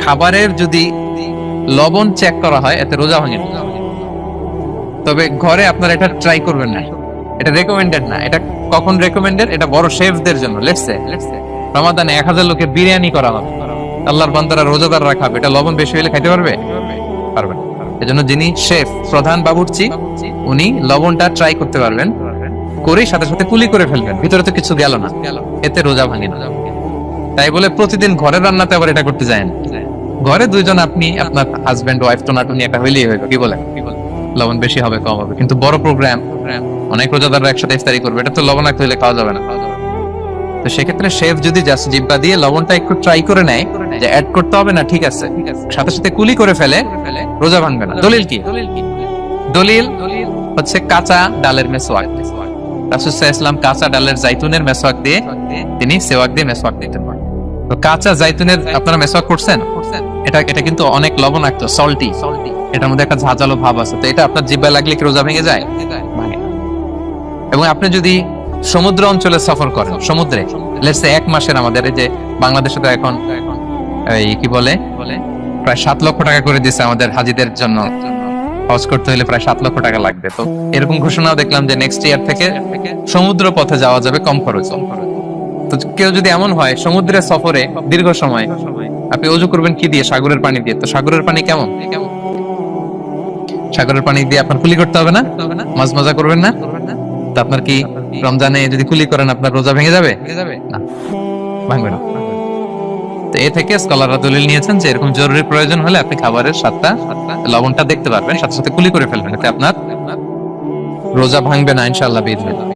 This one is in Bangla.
খাবারের যদি লবণ চেক করা হয় এতে রোজা ভাঙে না। তবে ঘরে আপনারা এটা ট্রাই করবেন না, এটা রেকমেন্ডেড না। এটা কখন রেকমেন্ডেড? এটা বড় শেফদের জন্য। লেটস সে রমাদানে 1000 লোকের বিরিয়ানি করা হবে, আল্লাহর বান্দারা রোজাদাররা খাবে, এটা লবণ বেশি হলে খাইতে পারবে? পারবে না। এজন্য যিনি শেফ, প্রধান বাবুর্চি, উনি লবণটা ট্রাই করতে পারবেন, করে সাথে সাথে কুলি করে ফেলবেন, ভিতরে তো কিছু গেল না, এতে রোজা ভাঙে না। তাই বলে প্রতিদিন ঘরের রান্নাতে আবার এটা করতে যায় না। ঘরে দুইজন, আপনি আপনার হাজবেন্ড ওয়াইফ টোনাটুনি একটা হইলেই হইলো, কি বলেন? লবণ বেশি হবে কম হবে। কিন্তু বড় প্রোগ্রাম, অনেক রোজাদাররা একসাথে ইফতারি করবে, এটা তো লবণাক্ত হইলে খাওয়া যাবে না। তো সেক্ষেত্রে শেফ যদি জাস্ট জিব্বা দিয়ে লবণটা একটু ট্রাই করে নেয় যে অ্যাড করতে হবে না, ঠিক আছে, সাথে সাথে কুলি করে ফেলে, রোজা ভাঙবে না। দলিল কি? দলিল হচ্ছে কাঁচা ডালের মেসওয়াক। রাসূল সাল্লাল্লাহু আলাইহি ওয়াসাল্লাম কাঁচা ডালের জাইতুনের মেসওয়াক দিয়ে তিনি সেওয়াক দিয়ে মেসওয়াক দিতেন। তো কাঁচা জাইতুনের আপনারা মেসওয়াক করছেন? এটা কিন্তু অনেক লবণাক্ত, সল্টি, এটার মধ্যে একটা ঝাঁঝালো ভাব আছে। তো এটা আপনার জিহ্বায় লাগলে কি রোজা ভেঙে যায়? ভাঙে। এবং আপনি যদি সমুদ্র অঞ্চলে সফর করেন, সমুদ্রে লেটস সে 1 মাসের, আমাদের এই যে বাংলাদেশে তো এখন এই কি বলে প্রায় 7 লক্ষ টাকা করে দিয়েছে আমাদের হাজিদের জন্য, হজ করতে হলে প্রায় 7 লক্ষ টাকা লাগবে। তো এরকম ঘোষণাও দেখলাম যে নেক্সট ইয়ার থেকে সমুদ্র পথে যাওয়া যাবে কম খরচে। তো কেউ যদি এমন হয় সমুদ্রের সফরে দীর্ঘ সময়, আপনি ওযু করবেন কি দিয়ে? সাগরের পানি দিয়ে। তো সাগরের পানি কেমন? সাগরের পানি দিয়ে আপনার কুলি করতে হবে না, মাছ মজা করবেন না। তো আপনার কি রমজানে যদি কুলি করেন আপনার রোজা ভেঙে যাবে? না, ভাঙবে না। তো এ থেকে স্কলাররা দলিল নিয়েছেন যে এরকম জরুরি প্রয়োজন হলে আপনি খাবারের স্বাদটা, লবণটা দেখতে পারবেন, সাথে সাথে কুলি করে ফেলবেন, এতে আপনার রোজা ভাঙবে না ইনশাআল্লাহ বিইذনিল্লাহ।